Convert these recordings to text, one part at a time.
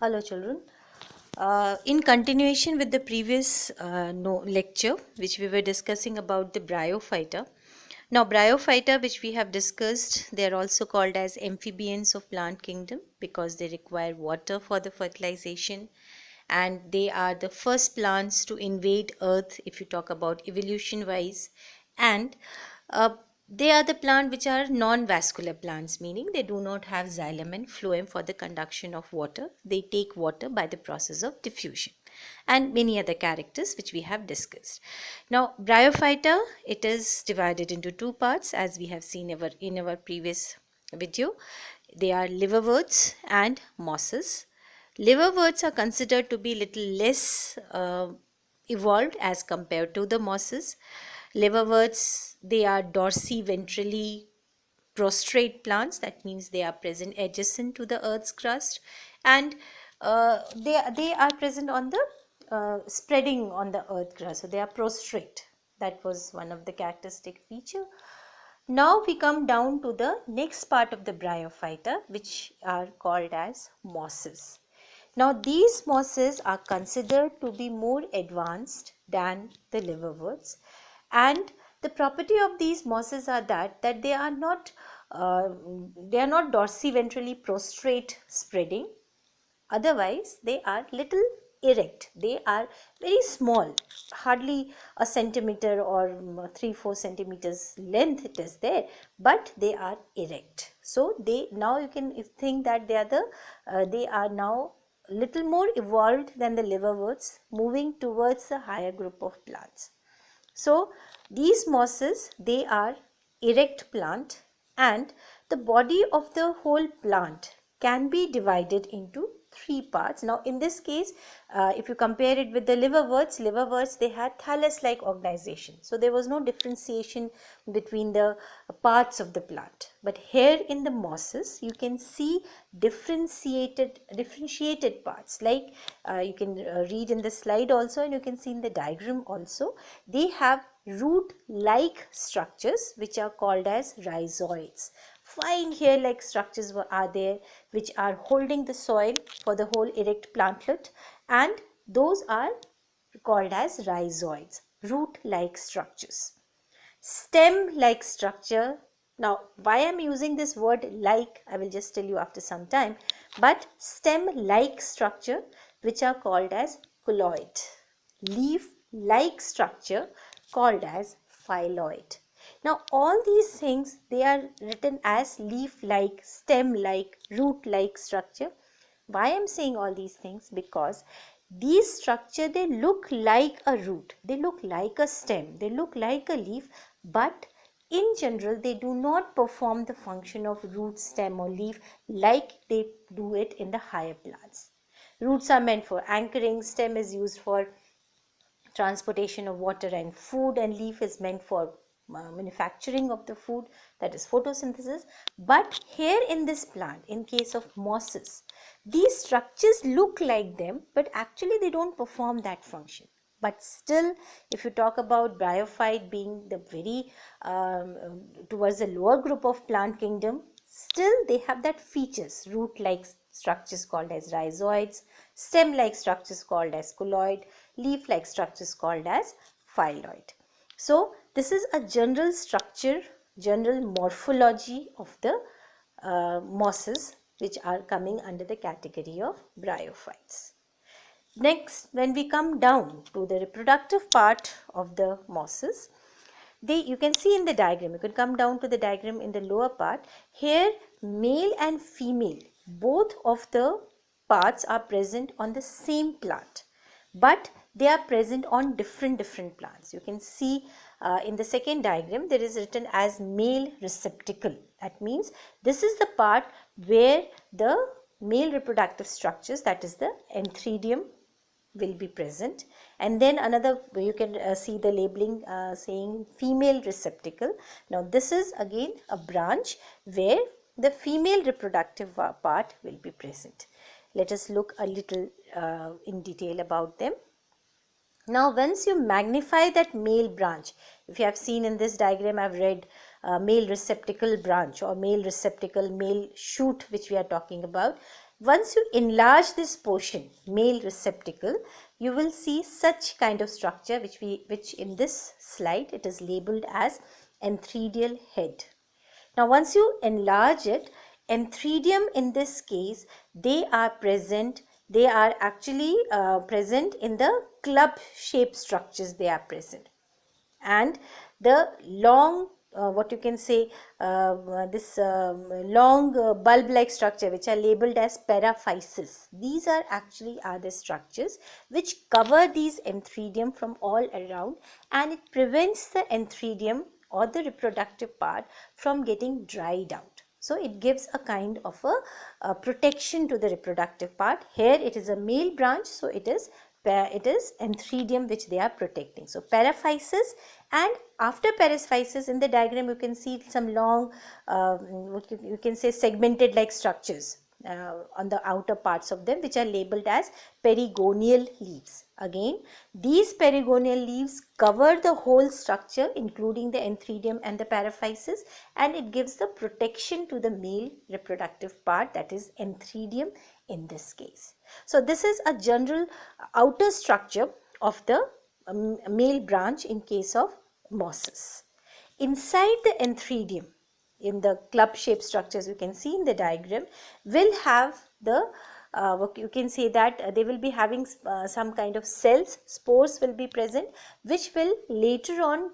Hello children. In continuation with the previous lecture which we were discussing about the bryophyta. Now bryophyta which we have discussed, they are also called as amphibians of plant kingdom because they require water for the fertilization, and they are the first plants to invade earth if you talk about evolution wise. And uh, they are the plant which are non-vascular plants, meaning they do not have xylem and phloem for the conduction of water. They take water by the process of diffusion, and many other characters which we have discussed. Now, bryophyta, it is divided into two parts as we have seen in our previous video. They are liverworts and mosses. Liverworts are considered to be little less evolved as compared to the mosses. Liverworts, they are dorsi-ventrally prostrate plants. That means they are present adjacent to the earth's crust, and they are present on the spreading on the earth crust. So they are prostrate. That was one of the characteristic feature. Now we come down to the next part of the bryophyta, which are called as mosses. Now these mosses are considered to be more advanced than the liverworts, and the property of these mosses are that they are not dorsiventrally prostrate spreading. Otherwise, they are little erect. They are very small, hardly a centimeter or 3-4 centimeters length it is there, but they are erect. So they, now you can think that they are now little more evolved than the liverworts, moving towards the higher group of plants. So these mosses, they are erect plant, and the body of the whole plant can be divided into three parts. Now in this case, if you compare it with the liverworts, they had thallus-like organization. So there was no differentiation between the parts of the plant. But here in the mosses, you can see differentiated parts. Like you can read in the slide also, and you can see in the diagram also. They have root-like structures which are called as rhizoids. Fine hair-like structures are there which are holding the soil for the whole erect plantlet, and those are called as rhizoids, root-like structures. Stem-like structure. Now, why I am using this word like, I will just tell you after some time. But stem-like structure which are called as colloid. Leaf-like structure called as phylloid. Now, all these things, they are written as leaf-like, stem-like, root-like structure. Why I am saying all these things? Because these structure, they look like a root, they look like a stem, they look like a leaf, but in general they do not perform the function of root, stem or leaf like they do it in the higher plants. Roots are meant for anchoring, stem is used for transportation of water and food, and leaf is meant for manufacturing of the food, that is photosynthesis. But here in this plant, in case of mosses, these structures look like them, but actually they don't perform that function. But still, if you talk about bryophyte being the very towards the lower group of plant kingdom, still they have that features, root like structures called as rhizoids, stem like structures called as colloid, leaf like structures called as phylloid. So this is a general structure, general morphology of the mosses which are coming under the category of bryophytes. Next, when we come down to the reproductive part of the mosses, you can see in the diagram, you can come down to the diagram in the lower part. Here male and female, both of the parts are present on the same plant, but they are present on different plants. You can see in the second diagram, there is written as male receptacle. That means this is the part where the male reproductive structures, that is the antheridium, will be present, and then another, you can see the labeling saying female receptacle. Now this is again a branch where the female reproductive part will be present. Let us look a little in detail about them. Now once you magnify that male branch, if you have seen in this diagram, I have read male receptacle branch or male receptacle, male shoot which we are talking about. Once you enlarge this portion, male receptacle, you will see such kind of structure which in this slide it is labeled as enthedial head. Now once you enlarge it, enthedium in this case, they are actually present in the club shaped structures, they are present. And the long what you can say this long bulb like structure which are labeled as paraphysis, these are actually the structures which cover these enthedium from all around, and it prevents the enthedium or the reproductive part from getting dried out. So it gives a kind of a protection to the reproductive part. Here it is a male branch, so it is enthedium which they are protecting. So paraphysis, and after paraphysis in the diagram you can see some long what you can say segmented like structures on the outer parts of them, which are labeled as perigonial leaves. Again, these perigonial leaves cover the whole structure including the enthedium and the paraphysis, and it gives the protection to the male reproductive part, that is enthedium in this case. So this is a general outer structure of the male branch in case of mosses. Inside the enthedium, in the club shaped structures you can see in the diagram, will have the you can say that they will be having some kind of cells, spores will be present, which will later on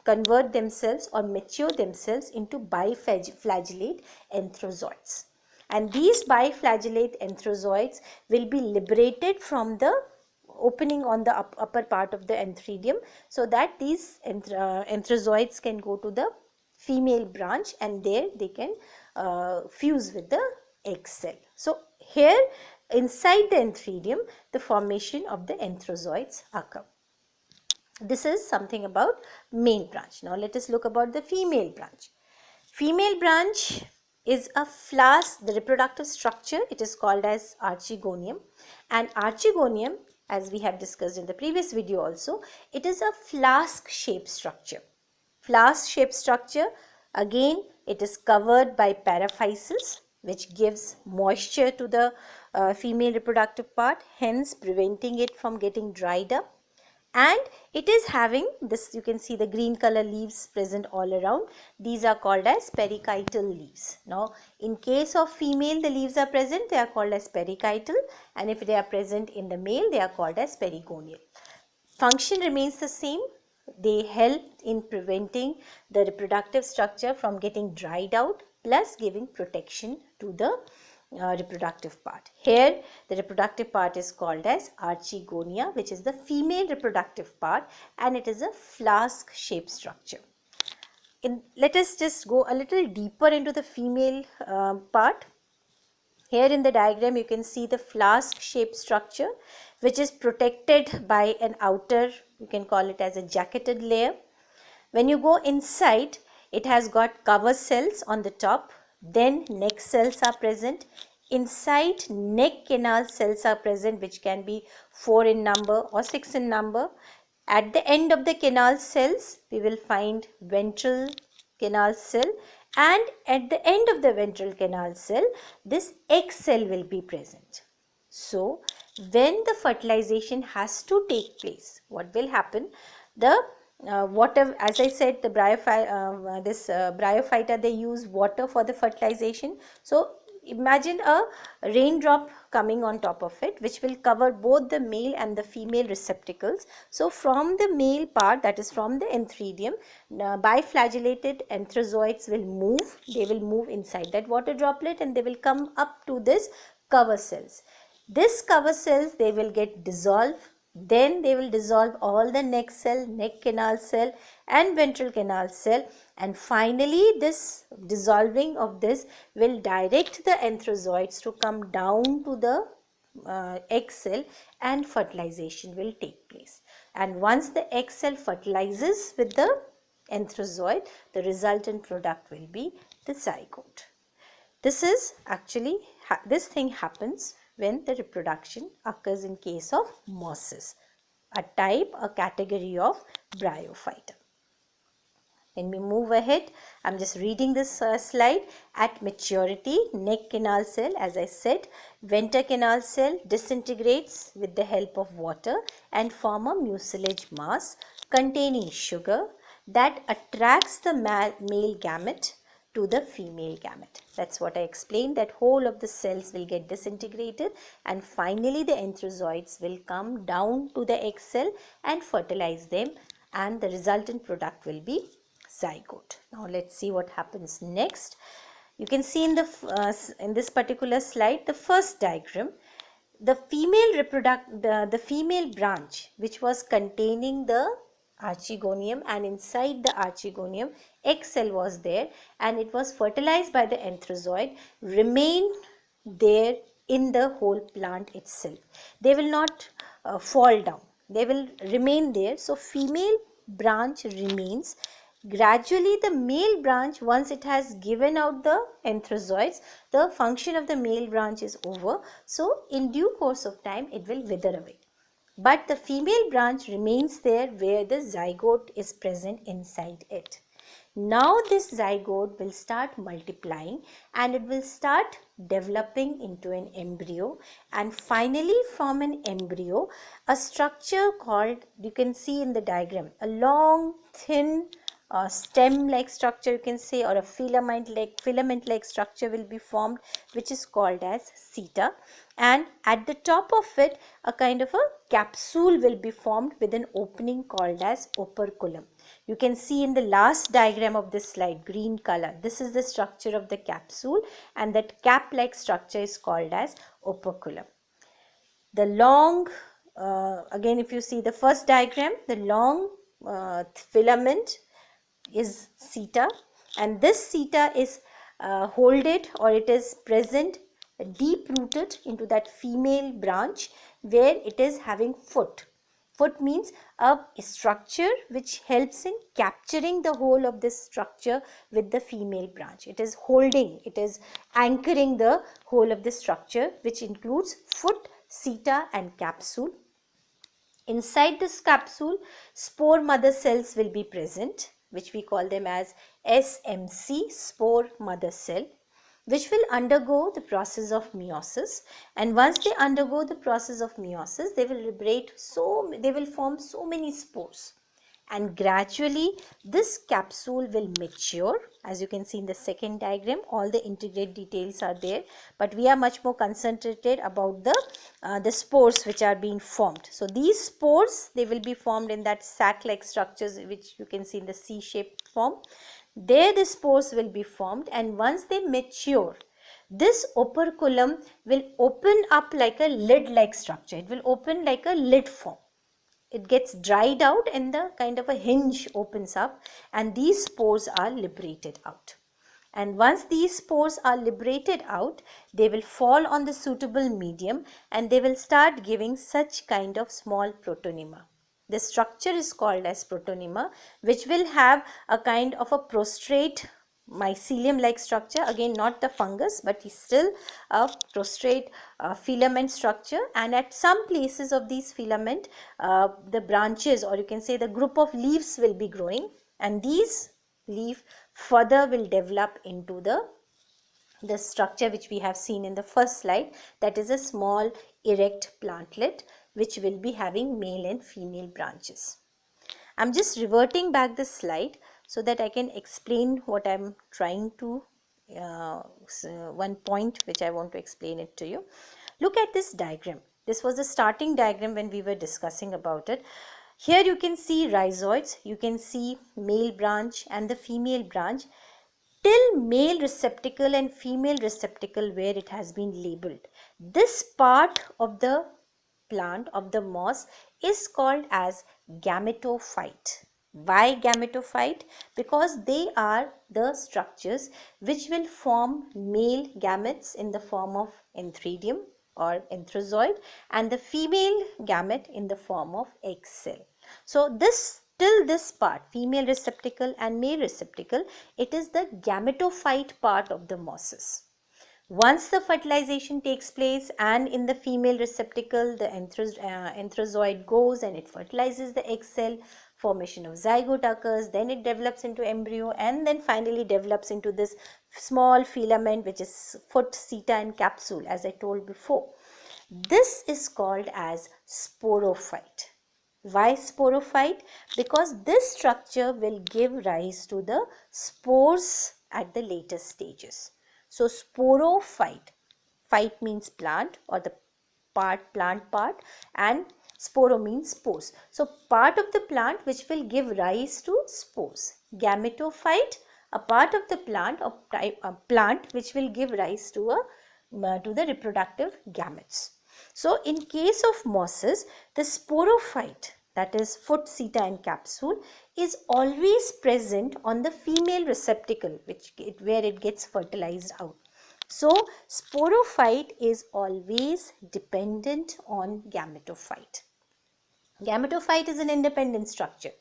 convert themselves or mature themselves into biflagellate anthrozoids. And these biflagellate anthrozoids will be liberated from the opening on the upper part of the enthedium, so that these anthrozoids can go to the female branch, and there they can fuse with the egg cell. So here inside the enthedium the formation of the anthrozoids occur. This is something about male branch. Now let us look about the female branch. Female branch is a flask, the reproductive structure, it is called as archegonium, and archegonium, as we have discussed in the previous video also, it is a flask shaped structure. Flask shaped structure, again it is covered by paraphysis, which gives moisture to the female reproductive part, hence preventing it from getting dried up. And it is having this, you can see the green color leaves present all around. These are called as perichital leaves. Now in case of female the leaves are present, they are called as perichital, and if they are present in the male they are called as perigonial. Function remains the same. They help in preventing the reproductive structure from getting dried out, plus giving protection to the reproductive part. Here the reproductive part is called as archegonia, which is the female reproductive part, and it is a flask shaped structure. Let us just go a little deeper into the female part. Here in the diagram you can see the flask shaped structure, which is protected by an outer, you can call it as a jacketed layer. When you go inside, it has got cover cells on the top, then neck cells are present. Inside, neck canal cells are present, which can be 4 in number or 6 in number. At the end of the canal cells, we will find ventral canal cell, and at the end of the ventral canal cell, this egg cell will be present. So, when the fertilization has to take place, what will happen? The water, as I said, the bryophyta, they use water for the fertilization. So imagine a raindrop coming on top of it, which will cover both the male and the female receptacles. So from the male part, that is from the enthedium, biflagellated anthrozoids will move. They will move inside that water droplet, and they will come up to this cover cells. This cover cells, they will get dissolved. Then they will dissolve all the neck cell, neck canal cell and ventral canal cell, and finally this dissolving of this will direct the anthrozoids to come down to the egg cell, and fertilization will take place. And once the egg cell fertilizes with the anthrozoid, the resultant product will be the zygote. This is actually, this thing happens when the reproduction occurs in case of mosses, a type, a category of bryophyta. When we move ahead, I'm just reading this slide. At maturity, neck canal cell, as I said, venter canal cell disintegrates with the help of water and form a mucilage mass containing sugar that attracts the male gamete to the female gamete. That's what I explained, that whole of the cells will get disintegrated and finally the entherozoids will come down to the egg cell and fertilize them, and the resultant product will be zygote. Now let's see what happens next. You can see in this particular slide, the first diagram, the the female branch which was containing the archegonium, and inside the archegonium egg cell was there and it was fertilized by the entherozoid, remain there in the whole plant itself. They will not fall down, they will remain there. So female branch remains. Gradually the male branch, once it has given out the entherozoids, the function of the male branch is over. So in due course of time it will wither away. But the female branch remains there where the zygote is present inside it. Now this zygote will start multiplying and it will start developing into an embryo, and finally from an embryo a structure called, you can see in the diagram, a long thin stem like structure, you can say, or a filament like structure will be formed, which is called as seta, and at the top of it a kind of a capsule will be formed with an opening called as operculum. You can see in the last diagram of this slide, green color, this is the structure of the capsule, and that cap like structure is called as operculum. The long again, if you see the first diagram, the long filament is seta, and this seta is holded, or it is present deep rooted into that female branch where it is having foot. Foot means a structure which helps in capturing the whole of this structure with the female branch. It is holding, it is anchoring the whole of the structure, which includes foot, seta and capsule. Inside this capsule, spore mother cells will be present, which we call them as SMC, spore mother cell, which will undergo the process of meiosis. And once they undergo the process of meiosis, they will form so many spores. And gradually this capsule will mature. As you can see in the second diagram, all the integrate details are there, but we are much more concentrated about the spores which are being formed. So these spores, they will be formed in that sac like structures which you can see in the C-shaped form. There the spores will be formed, and once they mature, this operculum will open up like a lid like structure. It will open like a lid form. It gets dried out and the kind of a hinge opens up, and these spores are liberated out. And once these spores are liberated out, they will fall on the suitable medium and they will start giving such kind of small protonema. The structure is called as protonema, which will have a kind of a prostrate mycelium like structure, again not the fungus but still a prostrate filament structure, and at some places of these filament the branches, or you can say the group of leaves, will be growing, and these leaf further will develop into the structure which we have seen in the first slide, that is a small erect plantlet which will be having male and female branches. I'm just reverting back the slide so that I can explain what I'm trying to, one point which I want to explain it to you. Look at this diagram. This was the starting diagram when we were discussing about it. Here you can see rhizoids, you can see male branch and the female branch till male receptacle and female receptacle where it has been labeled. This part of the plant, of the moss, is called as gametophyte. Why gametophyte? Because they are the structures which will form male gametes in the form of antheridium or entherozoid, and the female gamete in the form of egg cell. So till this part, female receptacle and male receptacle, it is the gametophyte part of the mosses. Once the fertilization takes place and in the female receptacle the entherozoid goes and it fertilizes the egg cell, formation of zygote occurs, then it develops into embryo, and then finally develops into this small filament which is foot, seta and capsule, as I told before. This is called as sporophyte. Why sporophyte? Because this structure will give rise to the spores at the later stages. So sporophyte, phyte means plant or the plant part, and sporo means spores. So part of the plant which will give rise to spores. Gametophyte, a part of the plant or plant which will give rise to the reproductive gametes. So in case of mosses, the sporophyte, that is foot, seta and capsule, is always present on the female receptacle where it gets fertilized out. So sporophyte is always dependent on gametophyte. Gametophyte is an independent structure,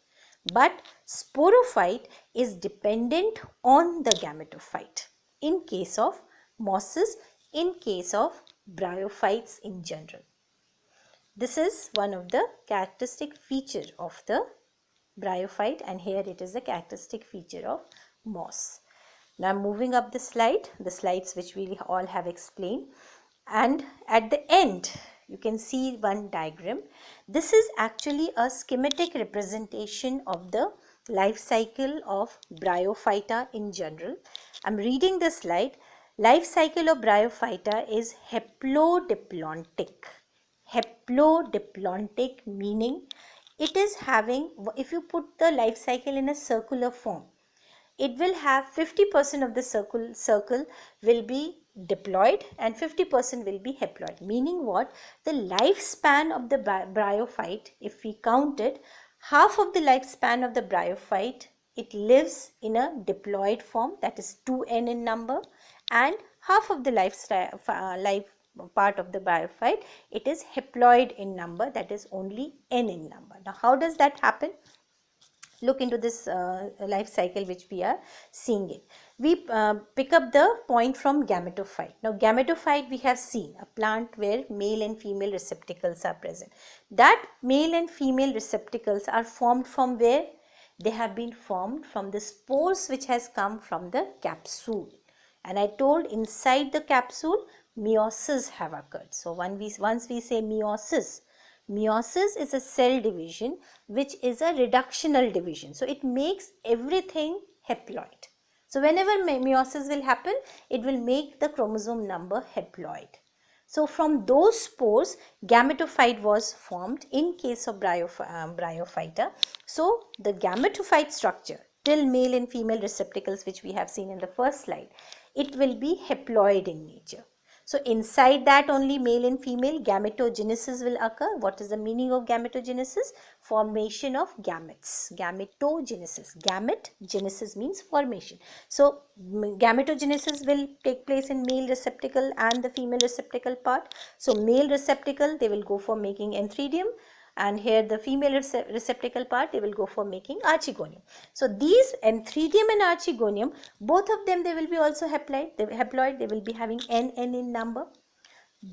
but sporophyte is dependent on the gametophyte in case of mosses, in case of bryophytes in general. This is one of the characteristic feature of the bryophyte, and here it is a characteristic feature of moss. Now I'm moving up the slides which we all have explained, and at the end you can see one diagram. This is actually a schematic representation of the life cycle of Bryophyta in general. I'm reading the slide. Life cycle of Bryophyta is haplodiplontic. Haplodiplontic meaning it is having, if you put the life cycle in a circular form, it will have 50% of the circle will be diploid and 50% will be haploid. Meaning what? The lifespan of the bryophyte, if we count it, half of the lifespan of the bryophyte, it lives in a diploid form, that is 2n in number, and half of the life part of the bryophyte, it is haploid in number, that is only n in number. Now how does that happen? Look into this life cycle which we are seeing it. We pick up the point from gametophyte. Now gametophyte we have seen a plant where male and female receptacles are present. That male and female receptacles are formed from where? They have been formed from the spores which has come from the capsule. And I told inside the capsule meiosis have occurred. So once we say meiosis, meiosis is a cell division which is a reductional division. So it makes everything haploid. So whenever meiosis will happen, it will make the chromosome number haploid. So from those spores, gametophyte was formed in case of bryophyta. So the gametophyte structure till male and female receptacles which we have seen in the first slide, it will be haploid in nature. So inside that only male and female gametogenesis will occur. What is the meaning of gametogenesis? Formation of gametes. Gametogenesis. Gametgenesis means formation. So gametogenesis will take place in male receptacle and the female receptacle part. So male receptacle, they will go for making antheridium, and here the female receptacle part, they will go for making archegonium. So these antheridium and archegonium, both of them, they will be also haploid. They will be having n in number.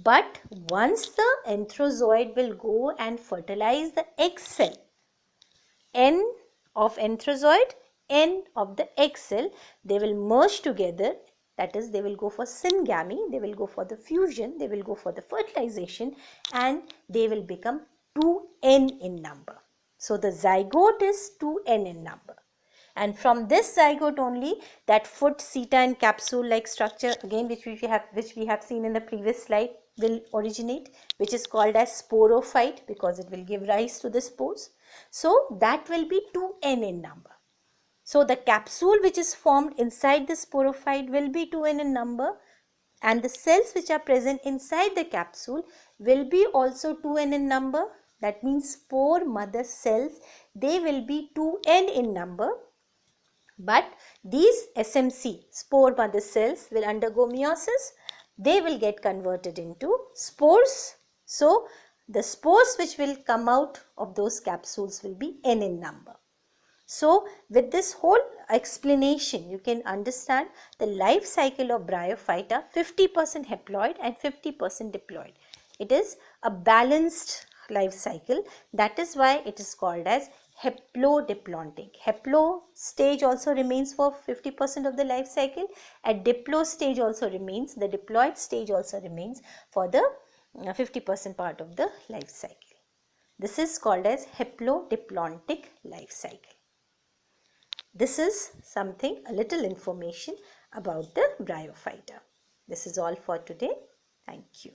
But once the anthrozoid will go and fertilize the egg cell, n of anthrozoid, n of the egg cell, they will merge together. That is, they will go for syngamy, they will go for the fusion, they will go for the fertilization, and they will become 2n in number. So the zygote is 2n in number. And from this zygote only, that foot, seta and capsule like structure, again which we have seen in the previous slide, will originate, which is called as sporophyte because it will give rise to the spores. So that will be 2n in number. So the capsule which is formed inside the sporophyte will be 2n in number, and the cells which are present inside the capsule will be also 2n in number. That means spore mother cells, they will be 2n in number. But these SMC, spore mother cells, will undergo meiosis. They will get converted into spores. So the spores which will come out of those capsules will be n in number. So with this whole explanation, you can understand the life cycle of Bryophyta, 50% haploid and 50% diploid. It is a balanced life cycle. That is why it is called as haplodiplontic. Haplo stage also remains for 50% of the life cycle. At diplo stage also remains, the diploid stage also remains for the 50% part of the life cycle. This is called as haplodiplontic life cycle. This is something, a little information about the bryophyta. This is all for today. Thank you.